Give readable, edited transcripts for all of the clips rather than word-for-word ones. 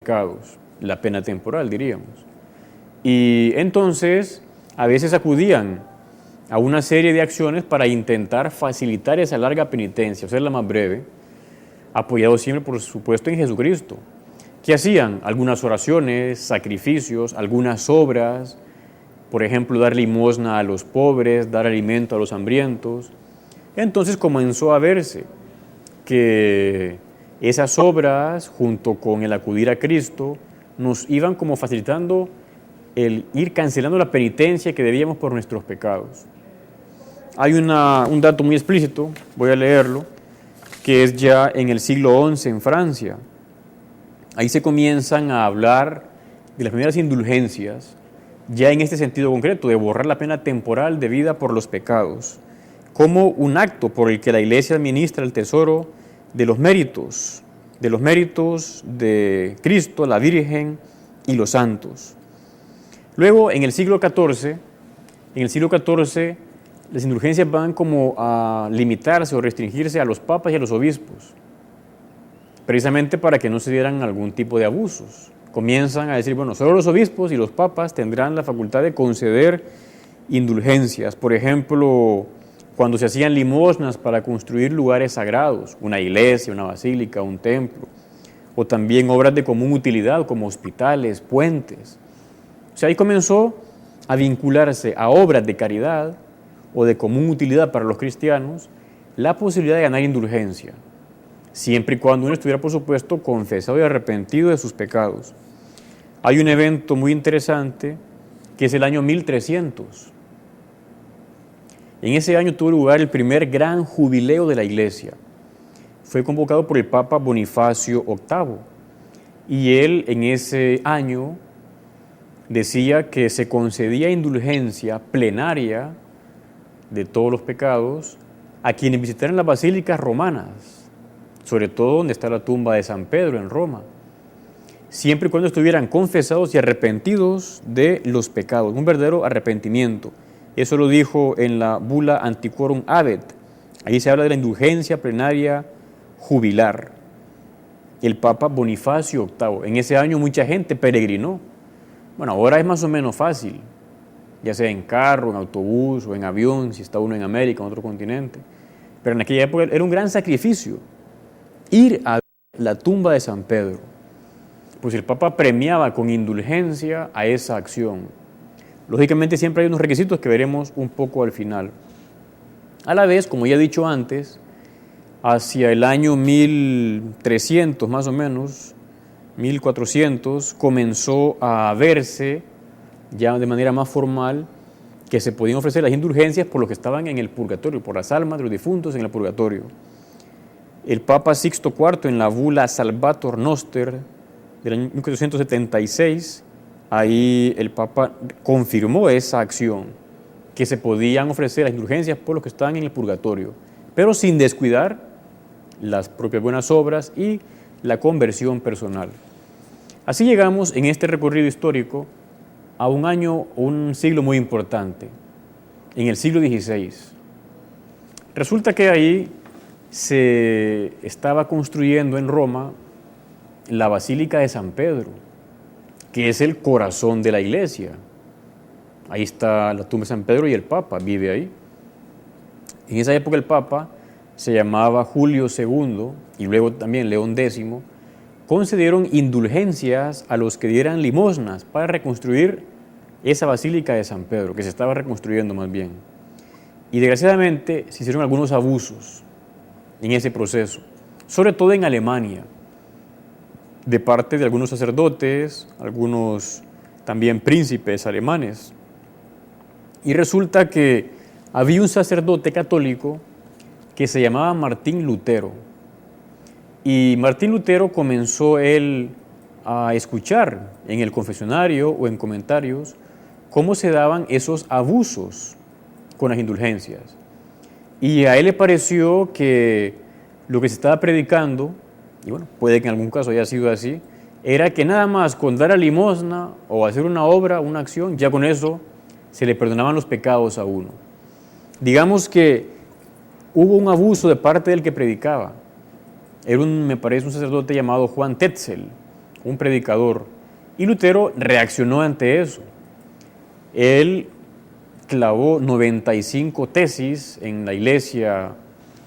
pecados, la pena temporal, diríamos. Y entonces, a veces acudían a una serie de acciones para intentar facilitar esa larga penitencia, hacerla más breve, apoyados siempre, por supuesto, en Jesucristo. ¿Qué hacían? Algunas oraciones, sacrificios, algunas obras, por ejemplo, dar limosna a los pobres, dar alimento a los hambrientos. Entonces comenzó a verse que esas obras, junto con el acudir a Cristo, nos iban como facilitando el ir cancelando la penitencia que debíamos por nuestros pecados. Hay un dato muy explícito, voy a leerlo, que es ya en el siglo XI en Francia. Ahí se comienzan a hablar de las primeras indulgencias, ya en este sentido concreto, de borrar la pena temporal debida por los pecados, como un acto por el que la Iglesia administra el tesoro de los méritos de Cristo, la Virgen y los santos. Luego, en el siglo XIV, las indulgencias van como a limitarse o restringirse a los papas y a los obispos, precisamente para que no se dieran algún tipo de abusos. Comienzan a decir, bueno, solo los obispos y los papas tendrán la facultad de conceder indulgencias. Por ejemplo, cuando se hacían limosnas para construir lugares sagrados, una iglesia, una basílica, un templo, o también obras de común utilidad como hospitales, puentes. O sea, ahí comenzó a vincularse a obras de caridad o de común utilidad para los cristianos la posibilidad de ganar indulgencia, siempre y cuando uno estuviera, por supuesto, confesado y arrepentido de sus pecados. Hay un evento muy interesante que es el año 1300. En ese año tuvo lugar el primer gran jubileo de la Iglesia. Fue convocado por el Papa Bonifacio VIII y él en ese año decía que se concedía indulgencia plenaria de todos los pecados a quienes visitaran las basílicas romanas, sobre todo donde está la tumba de San Pedro en Roma, siempre y cuando estuvieran confesados y arrepentidos de los pecados, un verdadero arrepentimiento. Eso lo dijo en la bula Antiquorum Abet. Ahí se habla de la indulgencia plenaria jubilar. El Papa Bonifacio VIII. En ese año mucha gente peregrinó. Bueno, ahora es más o menos fácil, ya sea en carro, en autobús o en avión, si está uno en América, en otro continente. Pero en aquella época era un gran sacrificio ir a la tumba de San Pedro, pues el Papa premiaba con indulgencia a esa acción. Lógicamente siempre hay unos requisitos que veremos un poco al final. A la vez, como ya he dicho antes, hacia el año 1300 más o menos, 1400, comenzó a verse ya de manera más formal que se podían ofrecer las indulgencias por los que estaban en el purgatorio, por las almas de los difuntos en el purgatorio. El Papa Sixto IV, en la bula Salvator Noster del año 1476, ahí el Papa confirmó esa acción, que se podían ofrecer las indulgencias por los que estaban en el purgatorio, pero sin descuidar las propias buenas obras y la conversión personal. Así llegamos en este recorrido histórico a un año o un siglo muy importante, en el siglo XVI. Resulta que ahí se estaba construyendo en Roma la Basílica de San Pedro, que es el corazón de la iglesia. Ahí está la tumba de San Pedro y el Papa vive ahí. En esa época el Papa se llamaba Julio II y luego también León X, concedieron indulgencias a los que dieran limosnas para reconstruir esa Basílica de San Pedro, que se estaba reconstruyendo más bien. Y desgraciadamente se hicieron algunos abusos en ese proceso, sobre todo en Alemania, de parte de algunos sacerdotes, algunos también príncipes alemanes. Y resulta que había un sacerdote católico que se llamaba Martín Lutero. Y Martín Lutero comenzó él a escuchar en el confesionario o en comentarios cómo se daban esos abusos con las indulgencias. Y a él le pareció que lo que se estaba predicando, y bueno, puede que en algún caso haya sido así, era que nada más con dar a limosna o hacer una obra, una acción, ya con eso se le perdonaban los pecados a uno. Digamos que hubo un abuso de parte del que predicaba. Era me parece un sacerdote llamado Juan Tetzel, un predicador. Y Lutero reaccionó ante eso. Él clavó 95 tesis en la iglesia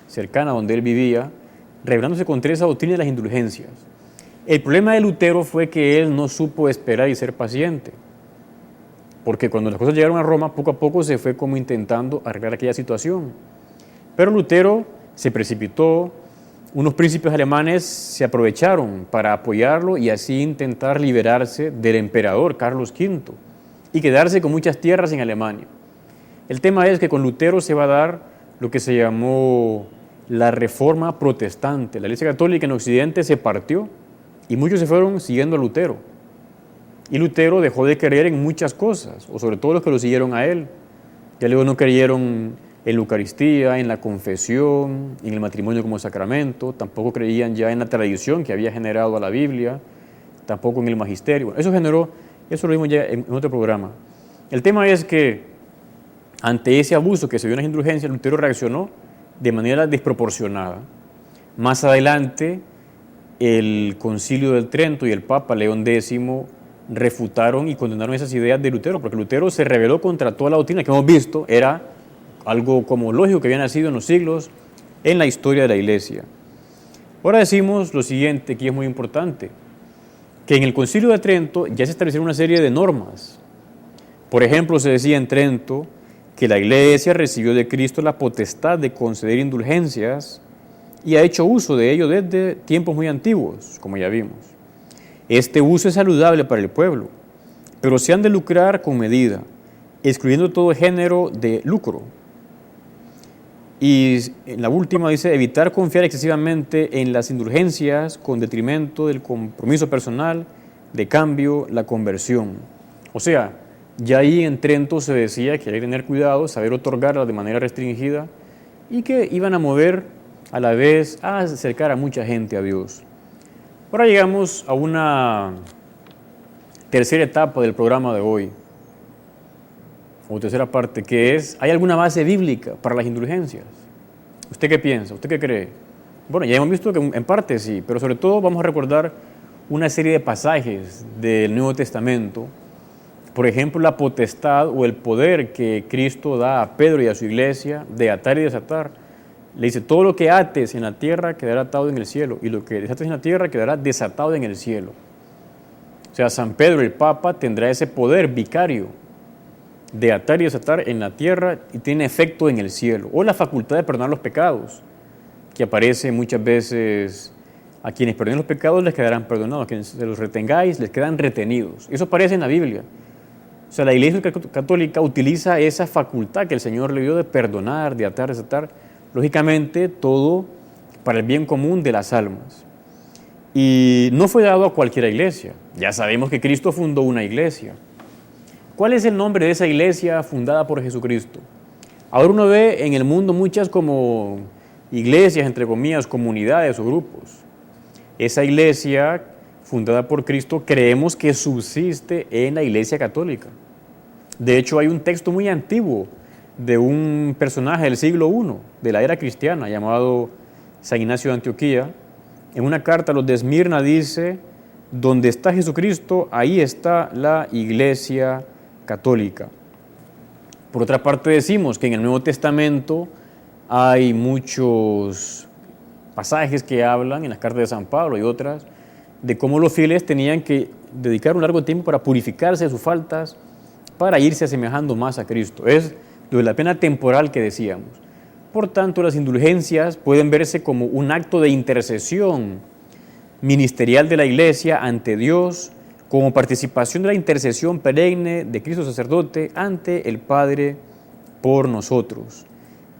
cercana donde él vivía, rebelándose contra esa doctrina de las indulgencias. El problema de Lutero fue que él no supo esperar y ser paciente, porque cuando las cosas llegaron a Roma, poco a poco se fue como intentando arreglar aquella situación. Pero Lutero se precipitó, unos príncipes alemanes se aprovecharon para apoyarlo y así intentar liberarse del emperador Carlos V y quedarse con muchas tierras en Alemania. El tema es que con Lutero se va a dar lo que se llamó la Reforma Protestante. La Iglesia Católica en Occidente se partió y muchos se fueron siguiendo a Lutero. Y Lutero dejó de creer en muchas cosas, o sobre todo los que lo siguieron a él. Ya luego no creyeron en la Eucaristía, en la confesión, en el matrimonio como sacramento, tampoco creían ya en la tradición que había generado a la Biblia, tampoco en el magisterio. Bueno, eso lo vimos ya en otro programa. El tema es que ante ese abuso que se dio en las indulgencias, Lutero reaccionó de manera desproporcionada. Más adelante, el Concilio de Trento y el Papa León X refutaron y condenaron esas ideas de Lutero, porque Lutero se rebeló contra toda la doctrina que hemos visto, era algo como lógico que había nacido en los siglos en la historia de la Iglesia. Ahora decimos lo siguiente, que es muy importante, que en el Concilio de Trento ya se establecieron una serie de normas. Por ejemplo, se decía en Trento que la Iglesia recibió de Cristo la potestad de conceder indulgencias y ha hecho uso de ello desde tiempos muy antiguos, como ya vimos. Este uso es saludable para el pueblo, pero se han de lucrar con medida, excluyendo todo género de lucro. Y en la última dice, evitar confiar excesivamente en las indulgencias con detrimento del compromiso personal, de cambio, la conversión. O sea, ya ahí en Trento se decía que hay que tener cuidado, saber otorgarlas de manera restringida y que iban a mover a la vez a acercar a mucha gente a Dios. Ahora llegamos a una tercera etapa del programa de hoy, o tercera parte, que es, ¿hay alguna base bíblica para las indulgencias? ¿Usted qué piensa? ¿Usted qué cree? Bueno, ya hemos visto que en parte sí, pero sobre todo vamos a recordar una serie de pasajes del Nuevo Testamento. Por ejemplo, la potestad o el poder que Cristo da a Pedro y a su iglesia de atar y desatar. Le dice, todo lo que ates en la tierra quedará atado en el cielo, y lo que desates en la tierra quedará desatado en el cielo. O sea, San Pedro, el Papa, tendrá ese poder vicario de atar y desatar en la tierra y tiene efecto en el cielo. O la facultad de perdonar los pecados, que aparece muchas veces: a quienes perdonen los pecados les quedarán perdonados, a quienes se los retengáis les quedan retenidos. Eso aparece en la Biblia. O sea, la Iglesia Católica utiliza esa facultad que el Señor le dio de perdonar, de atar, desatar, lógicamente todo para el bien común de las almas. Y no fue dado a cualquier iglesia. Ya sabemos que Cristo fundó una iglesia. ¿Cuál es el nombre de esa iglesia fundada por Jesucristo? Ahora uno ve en el mundo muchas como iglesias, entre comillas, comunidades o grupos. Esa iglesia fundada por Cristo creemos que subsiste en la Iglesia Católica. De hecho, hay un texto muy antiguo de un personaje del siglo I, de la era cristiana, llamado San Ignacio de Antioquía. En una carta a los de Esmirna dice: donde está Jesucristo, ahí está la Iglesia Católica. Por otra parte, decimos que en el Nuevo Testamento hay muchos pasajes que hablan, en las cartas de San Pablo y otras, de cómo los fieles tenían que dedicar un largo tiempo para purificarse de sus faltas, para irse asemejando más a Cristo. Es lo de la pena temporal que decíamos. Por tanto, las indulgencias pueden verse como un acto de intercesión ministerial de la Iglesia ante Dios, como participación de la intercesión perenne de Cristo sacerdote ante el Padre por nosotros.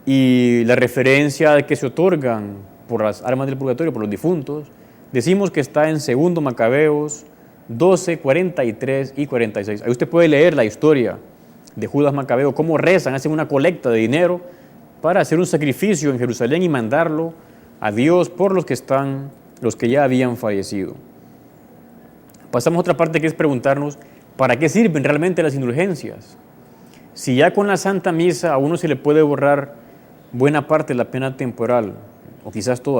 Y la referencia que se otorgan por las almas del purgatorio, por los difuntos, decimos que está en 2 Macabeos 12, 43 y 46. Ahí usted puede leer la historia de Judas Macabeo, cómo rezan, hacen una colecta de dinero para hacer un sacrificio en Jerusalén y mandarlo a Dios por los que ya habían fallecido. Pasamos a otra parte, que es preguntarnos, ¿para qué sirven realmente las indulgencias? Si ya con la Santa Misa a uno se le puede borrar buena parte de la pena temporal, o quizás toda,